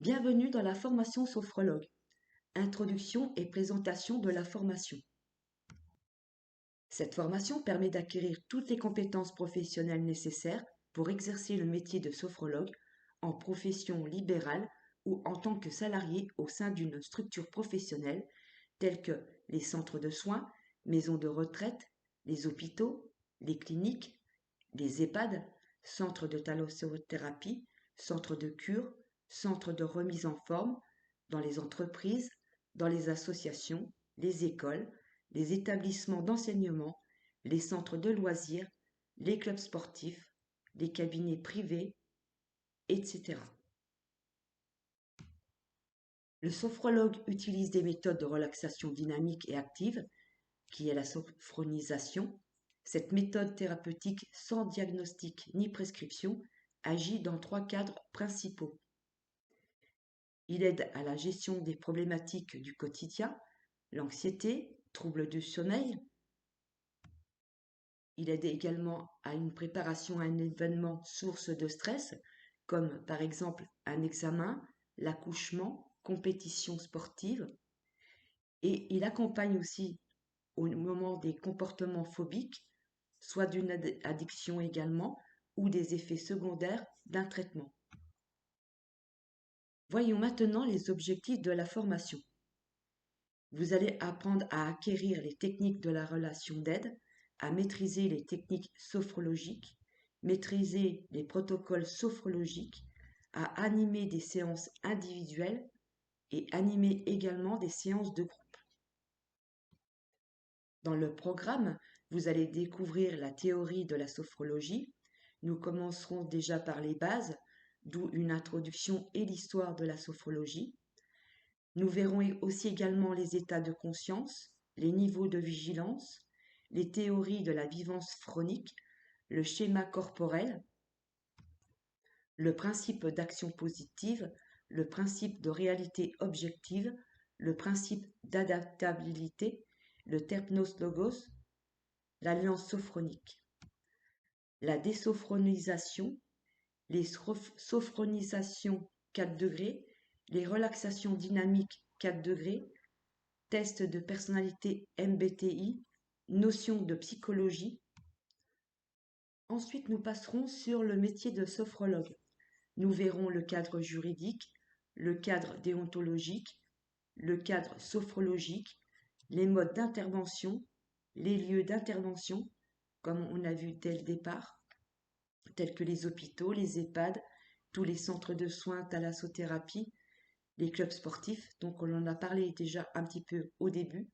Bienvenue dans la formation sophrologue. Introduction et présentation de la formation. Cette formation permet d'acquérir toutes les compétences professionnelles nécessaires pour exercer le métier de sophrologue en profession libérale ou en tant que salarié au sein d'une structure professionnelle telle que les centres de soins, maisons de retraite, les hôpitaux, les cliniques, les EHPAD, centres de thalassothérapie, centres de cure, centres de remise en forme, dans les entreprises, dans les associations, les écoles, les établissements d'enseignement, les centres de loisirs, les clubs sportifs, les cabinets privés, etc. Le sophrologue utilise des méthodes de relaxation dynamique et active, qui est la sophronisation. Cette méthode thérapeutique sans diagnostic ni prescription agit dans 3 cadres principaux. Il aide à la gestion des problématiques du quotidien, l'anxiété, troubles du sommeil. Il aide également à une préparation à un événement source de stress, comme par exemple un examen, l'accouchement, compétition sportive. Et il accompagne aussi au moment des comportements phobiques, soit d'une addiction également, ou des effets secondaires d'un traitement. Voyons maintenant les objectifs de la formation. Vous allez apprendre à acquérir les techniques de la relation d'aide, à maîtriser les techniques sophrologiques, maîtriser les protocoles sophrologiques, à animer des séances individuelles et animer également des séances de groupe. Dans le programme, vous allez découvrir la théorie de la sophrologie. Nous commencerons déjà par les bases, d'où une introduction et l'histoire de la sophrologie. Nous verrons aussi également les états de conscience, les niveaux de vigilance, les théories de la vivance chronique, le schéma corporel, le principe d'action positive, le principe de réalité objective, le principe d'adaptabilité, le terpnos logos, l'alliance sophronique, la désophronisation, les sophronisations 4 degrés, les relaxations dynamiques 4 degrés, test de personnalité MBTI, notion de psychologie. Ensuite, nous passerons sur le métier de sophrologue. Nous verrons le cadre juridique, le cadre déontologique, le cadre sophrologique, les modes d'intervention, les lieux d'intervention, comme on a vu dès le départ, tels que les hôpitaux, les EHPAD, tous les centres de soins, thalassothérapie, les clubs sportifs, donc on en a parlé déjà un petit peu au début,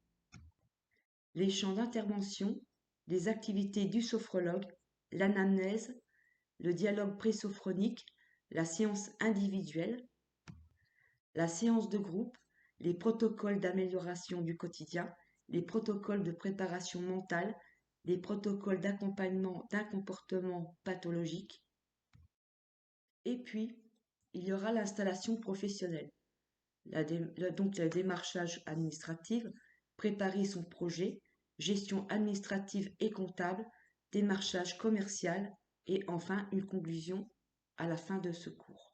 les champs d'intervention, les activités du sophrologue, l'anamnèse, le dialogue présophronique, la séance individuelle, la séance de groupe, les protocoles d'amélioration du quotidien, les protocoles de préparation mentale, les protocoles d'accompagnement d'un comportement pathologique. Et puis, il y aura l'installation professionnelle, donc le démarchage administratif, préparer son projet, gestion administrative et comptable, démarchage commercial et enfin une conclusion à la fin de ce cours.